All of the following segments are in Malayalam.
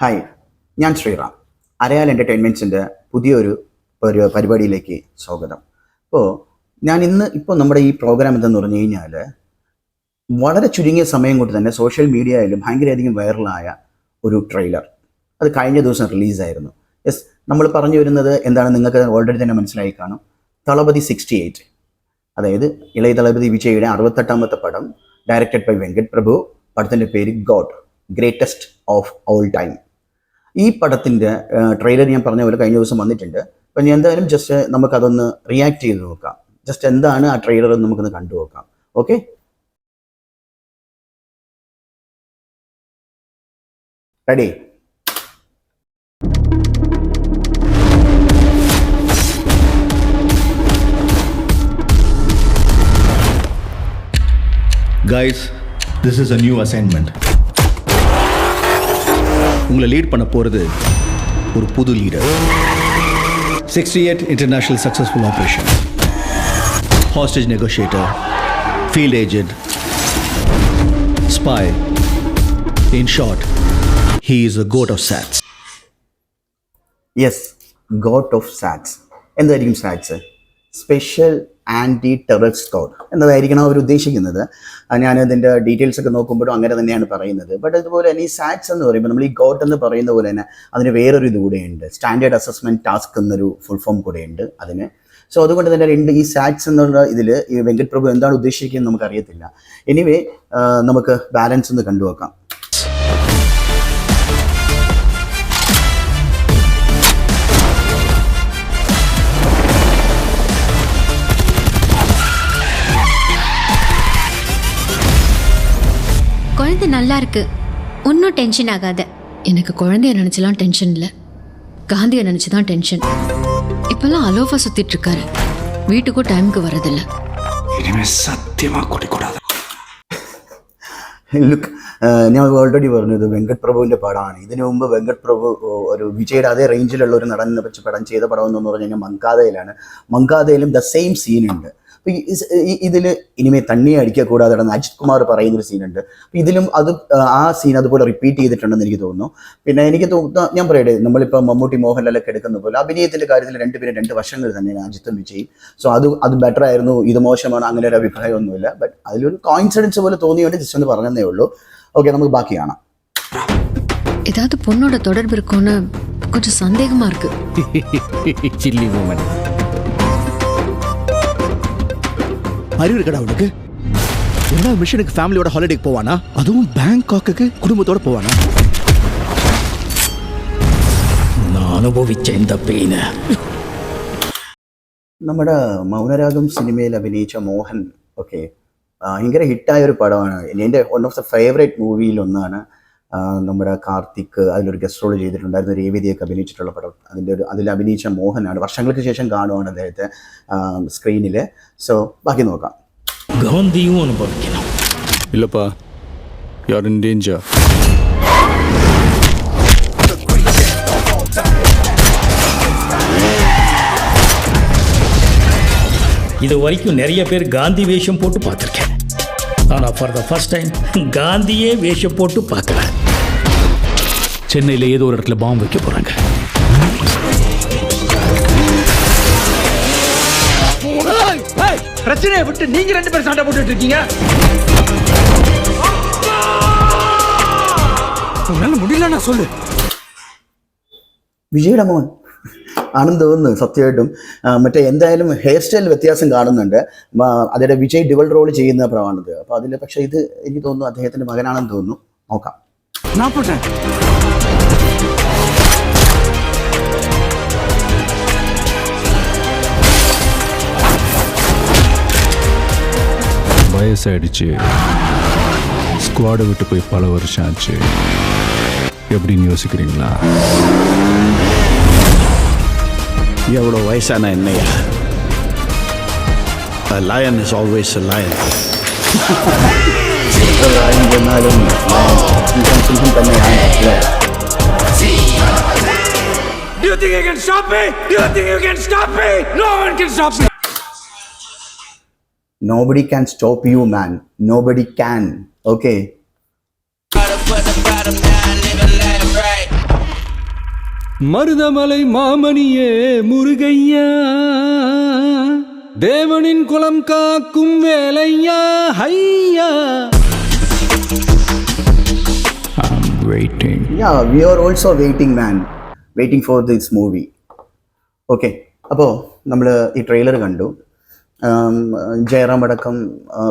ഹായ്, ഞാൻ ശ്രീറാം. അരയാൽ എൻ്റർടൈൻമെൻറ്റ്സിൻ്റെ പുതിയൊരു പരിപാടിയിലേക്ക് സ്വാഗതം. ഇപ്പോൾ നമ്മുടെ ഈ പ്രോഗ്രാം എന്തെന്ന് പറഞ്ഞു കഴിഞ്ഞാൽ വളരെ ചുരുങ്ങിയ സമയം കൊണ്ട് തന്നെ സോഷ്യൽ മീഡിയയിലും ഭയങ്കരധികം വൈറലായ ഒരു ട്രെയിലർ അത് കഴിഞ്ഞ ദിവസം റിലീസായിരുന്നു. യെസ്, നമ്മൾ പറഞ്ഞു വരുന്നത് എന്താണ് നിങ്ങൾക്ക് ഓൾറെഡി തന്നെ മനസ്സിലായി കാണും. തളപതി 68, അതായത് ഇളയ തളപതി വിജയുടെ 68ാമത്തെ പടം, ഡയറക്റ്റഡ് ബൈ വെങ്കട് പ്രഭു. പടത്തിൻ്റെ പേര് God, greatest of all time. ഈ പടത്തിൻ്റെ ട്രെയിലർ ഞാൻ പറഞ്ഞ പോലെ കഴിഞ്ഞ ദിവസം വന്നിട്ടുണ്ട്. അപ്പം ഞാൻ എന്തായാലും ജസ്റ്റ് നമുക്കതൊന്ന് റിയാക്ട് ചെയ്ത് നോക്കാം. ജസ്റ്റ് എന്താണ് ആ ട്രെയിലർ എന്ന് നമുക്കൊന്ന് കണ്ടു നോക്കാം. Okay, ready? Guys, this is a new assignment. உங்களை லீட் பண்ண போகிறது ஒரு புது leader. 68 international successful operation, hostage negotiator, field agent, spy. In short, he is a goat of SATS. Yes, goat of SATS. എന്തായിരിക്കും SATS? Special anti terror squad എന്നതായിരിക്കണം അവർ ഉദ്ദേശിക്കുന്നത്. ഞാൻ ഇതിൻ്റെ ഡീറ്റെയിൽസ് ഒക്കെ നോക്കുമ്പോഴും അങ്ങനെ തന്നെയാണ് പറയുന്നത്. ബട്ട് അതുപോലെ തന്നെ ഈ സാറ്റ്സ് എന്ന് പറയുമ്പോൾ നമ്മൾ ഈ ഗോട്ട് എന്ന് പറയുന്ന പോലെ തന്നെ അതിന് വേറൊരു ഇത് കൂടെയുണ്ട്, സ്റ്റാൻഡേർഡ് അസസ്മെൻറ്റ് ടാസ്ക് എന്നൊരു ഫുൾ ഫോം കൂടെയുണ്ട് അതിന്. സോ അതുകൊണ്ട് തന്നെ ഈ സാറ്റ്സ് എന്നുള്ള ഇതിൽ ഈ വെങ്കട് പ്രഭു എന്താണ് ഉദ്ദേശിക്കുന്നത് നമുക്കറിയത്തില്ല. എനിവേ, നമുക്ക് ബാലൻസ് ഒന്ന് കണ്ടുവെക്കാം. குழந்தை நல்லா இருக்கு, ஒன்றும் டென்ஷன் ஆகாத. எனக்கு குழந்தைய நினைச்சலாம் டென்ஷன் இல்லை, காந்தியை நினைச்சுதான் டென்ஷன். இப்பெல்லாம் அலோஃபா சுத்திட்டு இருக்காரு, வீட்டுக்கும் டைமுக்கு வர்றதில்ல. இனிமே சத்தியமா குடிக்கூடாது. ലുക്ക്, ഞാൻ ഓൾറെഡി പറഞ്ഞത് വെങ്കട് പ്രഭുവിൻ്റെ പടമാണ്. ഇതിനു മുമ്പ് വെങ്കട് പ്രഭു ഒരു വിജയുടെ അതേ റേഞ്ചിലുള്ള ഒരു നടനെ വെച്ച് പടം ചെയ്ത പടം എന്ന് പറഞ്ഞു കഴിഞ്ഞാൽ മങ്കാതയിലാണ്. മങ്കാതയിലും ദ സെയിം സീനുണ്ട്. അപ്പോൾ ഇതിൽ ഇനിമേ തണ്ണി അടിക്കുക കൂടാതെ അജിത് കുമാർ പറയുന്നൊരു സീനുണ്ട്. അപ്പോൾ ഇതിലും ആ സീൻ അതുപോലെ റിപ്പീറ്റ് ചെയ്തിട്ടുണ്ടെന്ന് എനിക്ക് തോന്നുന്നു. പിന്നെ എനിക്ക് തോന്നുന്നു, ഞാൻ പറയട്ടെ, നമ്മളിപ്പോൾ മമ്മൂട്ടി മോഹൻലാലൊക്കെ എടുക്കുന്ന പോലെ അഭിനയത്തിൻ്റെ കാര്യത്തിൽ രണ്ടുപേരും രണ്ട് വശങ്ങൾ തന്നെയാണ്, അജിത്തും വിജയും. സോ അത് ബെറ്റർ ആയിരുന്നു, ഇത് മോശമാണ്, അങ്ങനെ ഒരു അഭിപ്രായമൊന്നുമില്ല. ബട്ട് അതിലൊരു കോയിൻസിഡൻസ് പോലെ തോന്നിയോണ്ട് ജസ്റ്റ് ഒന്ന് പറഞ്ഞതേ ഉള്ളൂ. ഓക്കെ, നമുക്ക് ബാക്കി കാണാം. ஏதாவது பொண்ணோட தொடர்பு இருக்கும்னு கொஞ்சம் சந்தேகமா இருக்கு. Silly woman. அறிவு இருக்கடா உனக்கு? எல்லா மிஷனுக்கு ஃபேமிலியோட ஹாலிடேக்கு போவானா? அதுவும் பேங்காக்கு குடும்பத்தோட போவானா? நான் അനുഭവിച്ച இந்த പെയിൻ. നമ്മുടെ മൗനരാഗം സിനിമയിൽ അഭിനയിച്ച മോഹൻ ഒക്കെ ഭയങ്കര ഹിറ്റായ ഒരു പടമാണ്. എൻ്റെ വൺ ഓഫ് ദ ഫേവറേറ്റ് മൂവിയിലൊന്നാണ്. നമ്മുടെ കാർത്തിക് അതിലൊരു ഗസ്റ്റ് റോൾ ചെയ്തിട്ടുണ്ടായിരുന്നു, രേവതിയൊക്കെ അഭിനയിച്ചിട്ടുള്ള പടം. അതിൽ അഭിനയിച്ച മോഹനാണ്. വർഷങ്ങൾക്ക് ശേഷം കാണുവാണ് അദ്ദേഹത്തെ സ്ക്രീനിൽ. സോ ബാക്കി നോക്കാം. ഗാന്ധിയും അനുഭവിക്കണം. இல்லப்பா, you are in danger. இது வரைக்கும் நிறைய பேர் காந்தி வேஷம் போட்டு பார்த்துருக்கேன். ஆனால் ஃபார் த ஃபர்ஸ்ட் டைம் காந்தியே வேஷம் போட்டு பார்க்குறேன். சென்னையில் ஏதோ ஒரு இடத்துல பாம்பு வைக்க போகிறாங்க. பிரச்சனையை விட்டு நீங்க ரெண்டு பேரும் சண்டை போட்டுட்டு இருக்கீங்க. உன்னால முடியலன்னா சொல்லு. വിജയുടെ മോൻ ആണെന്ന് തോന്നുന്നു സത്യമായിട്ടും. മറ്റേ എന്തായാലും ഹെയർ സ്റ്റൈൽ വ്യത്യാസം കാണുന്നുണ്ട്. അതിൻ്റെ വിജയ് ഡുവൽ റോൾ ചെയ്യുന്ന പടമാണിത്. അപ്പോൾ അതിൽ പക്ഷേ ഇത് എനിക്ക് തോന്നുന്നു അദ്ദേഹത്തിൻ്റെ മകനാണെന്ന് തോന്നുന്നു. നോക്കാം. நான் போட்டேன். வயசாயிடுச்சு, ஸ்குவாடை விட்டு போய் பல வருஷம் ஆச்சு. எப்படின்னு யோசிக்கிறீங்களா? எவ்வளோ வயசான என்னையா? A lion is always a lion. എന്നാലും സിംഹം തന്നെയാണ്. Do you think you can stop me? Do you think you can stop me? No one can stop me. Nobody can stop you, man. Nobody can. Okay. Marudhamalai மாமணியே முருகையா, தேவனின் குலம் காக்கும் வேலையா, ஹையா. I'm waiting. Yeah, we are also waiting, man. Waiting for this movie. Okay, അപ്പോൾ നമ്മൾ ഈ ട്രെയിലർ കണ്ടു. ജയറാം അടക്കം,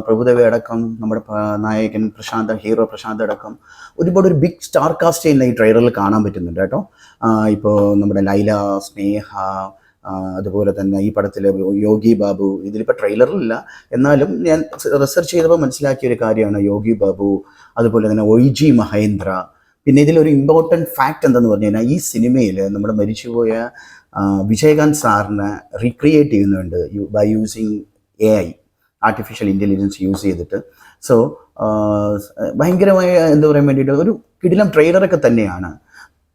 പ്രഭുദേവ അടക്കം, നമ്മുടെ നായകൻ പ്രശാന്ത്, ഹീറോ പ്രശാന്ത് അടക്കം ഒരുപാട് ഒരു ബിഗ് സ്റ്റാർ കാസ്റ്റ് ചെയ്യുന്ന ഈ ട്രെയിലറിൽ കാണാൻ പറ്റുന്നുണ്ട് കേട്ടോ. ഇപ്പോൾ നമ്മുടെ ലൈല, സ്നേഹ, അതുപോലെ തന്നെ ഈ പടത്തിൽ യോഗി ബാബു, ഇതിലിപ്പോൾ ട്രെയിലറിലില്ല എന്നാലും ഞാൻ റിസർച്ച് ചെയ്തപ്പോൾ മനസ്സിലാക്കിയ ഒരു കാര്യമാണ് യോഗി ബാബു, അതുപോലെ തന്നെ OG മഹേന്ദ്ര. പിന്നെ ഇതിലൊരു ഇമ്പോർട്ടൻറ്റ് ഫാക്റ്റ് എന്തെന്ന് പറഞ്ഞു കഴിഞ്ഞാൽ ഈ സിനിമയിൽ നമ്മുടെ മരിച്ചുപോയ വിജയകാന്ത് സാറിനെ റീക്രിയേറ്റ് ചെയ്യുന്നുണ്ട് by using AI, artificial intelligence use ചെയ്തിട്ട്. സോ ഭയങ്കരമായ എന്താ പറയാൻ വേണ്ടിയിട്ട് ഒരു കിടിലം ട്രെയിലറൊക്കെ തന്നെയാണ്.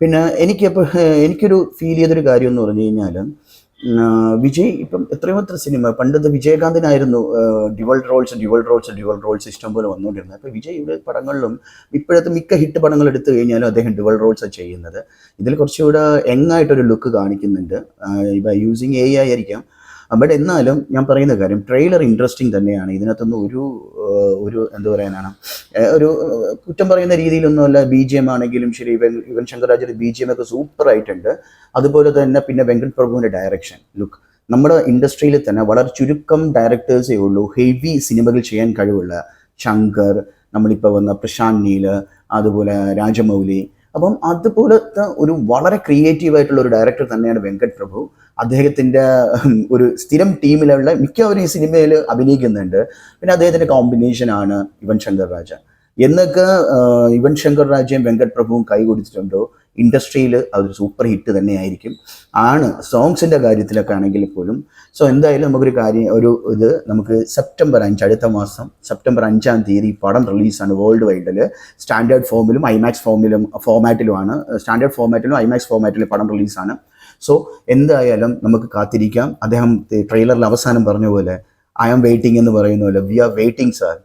പിന്നെ എനിക്കൊരു ഫീൽ ചെയ്തൊരു കാര്യം എന്ന് പറഞ്ഞു കഴിഞ്ഞാൽ വിജയ് ഇപ്പം എത്രയോ സിനിമ പണ്ടത്തെ വിജയകാന്തിനായിരുന്നു ഡ്യുവൽ റോൾസ് ഇഷ്ടംപോലെ വന്നുകൊണ്ടിരുന്നത്. അപ്പോൾ വിജയുടെ പടങ്ങളിലും ഇപ്പോഴത്തെ മിക്ക ഹിറ്റ് പടങ്ങൾ എടുത്തു കഴിഞ്ഞാലും അദ്ദേഹം ഡ്യുവൽ റോൾസാണ് ചെയ്യുന്നത്. ഇതിൽ കുറച്ചുകൂടെ യങ്ങായിട്ടൊരു ലുക്ക് കാണിക്കുന്നുണ്ട് ബൈ യൂസിങ് AI ആയിരിക്കാം. ബട്ട് എന്നാലും ഞാൻ പറയുന്ന കാര്യം ട്രെയിലർ ഇൻട്രസ്റ്റിംഗ് തന്നെയാണ്. ഇതിനകത്തൊന്നും ഒരു എന്താ പറയാനാണ്, ഒരു കുറ്റം പറയുന്ന രീതിയിലൊന്നുമല്ല. BGM ആണെങ്കിലും ശരി, യുവൻ ശങ്കർ രാജയുടെ BGM ഒക്കെ സൂപ്പറായിട്ടുണ്ട്. അതുപോലെ തന്നെ പിന്നെ വെങ്കട് പ്രഭുവിൻ്റെ ഡയറക്ഷൻ ലുക്ക്. നമ്മുടെ ഇൻഡസ്ട്രിയിൽ തന്നെ വളരെ ചുരുക്കം ഡയറക്ടേഴ്സേ ഉള്ളൂ ഹെവി സിനിമകൾ ചെയ്യാൻ കഴിവുള്ള. ശങ്കർ, നമ്മളിപ്പോൾ വന്ന പ്രശാന്ത് നീൽ, അതുപോലെ രാജമൗലി. അപ്പം അതുപോലത്തെ ഒരു വളരെ ക്രിയേറ്റീവായിട്ടുള്ള ഒരു ഡയറക്ടർ തന്നെയാണ് വെങ്കട് പ്രഭു. അദ്ദേഹത്തിൻ്റെ ഒരു സ്ഥിരം ടീമിലുള്ള മിക്കവരും ഈ സിനിമയിൽ അഭിനയിക്കുന്നുണ്ട്. പിന്നെ അദ്ദേഹത്തിൻ്റെ കോമ്പിനേഷനാണ് യുവൻ ശങ്കർ രാജ. എന്നൊക്കെ യുവൻ ശങ്കർ രാജയും വെങ്കട് പ്രഭുവും കൈ കൊടുത്തിട്ടുണ്ടോ ഇൻഡസ്ട്രിയിൽ അതൊരു സൂപ്പർ ഹിറ്റ് തന്നെയായിരിക്കും. സോങ്സിൻ്റെ കാര്യത്തിലൊക്കെ ആണെങ്കിൽ പോലും. സോ എന്തായാലും നമുക്കൊരു കാര്യം, ഇത് നമുക്ക് സെപ്റ്റംബർ 5, അടുത്ത മാസം സെപ്റ്റംബർ 5-ാം തീയതി പടം റിലീസാണ് വേൾഡ് വൈഡിൽ. സ്റ്റാൻഡേർഡ് ഫോമിലും IMAX ഫോമാറ്റിലുമാണ്. സ്റ്റാൻഡേർഡ് ഫോമാറ്റിലും IMAX ഫോമാറ്റിലും പടം റിലീസാണ്. സോ എന്തായാലും നമുക്ക് കാത്തിരിക്കാം. അദ്ദേഹം ട്രെയിലറിൽ അവസാനം പറഞ്ഞ പോലെ I am waiting എന്ന് പറയുന്ന പോലെ, വി ആർ വെയിറ്റിംഗ് സാർ.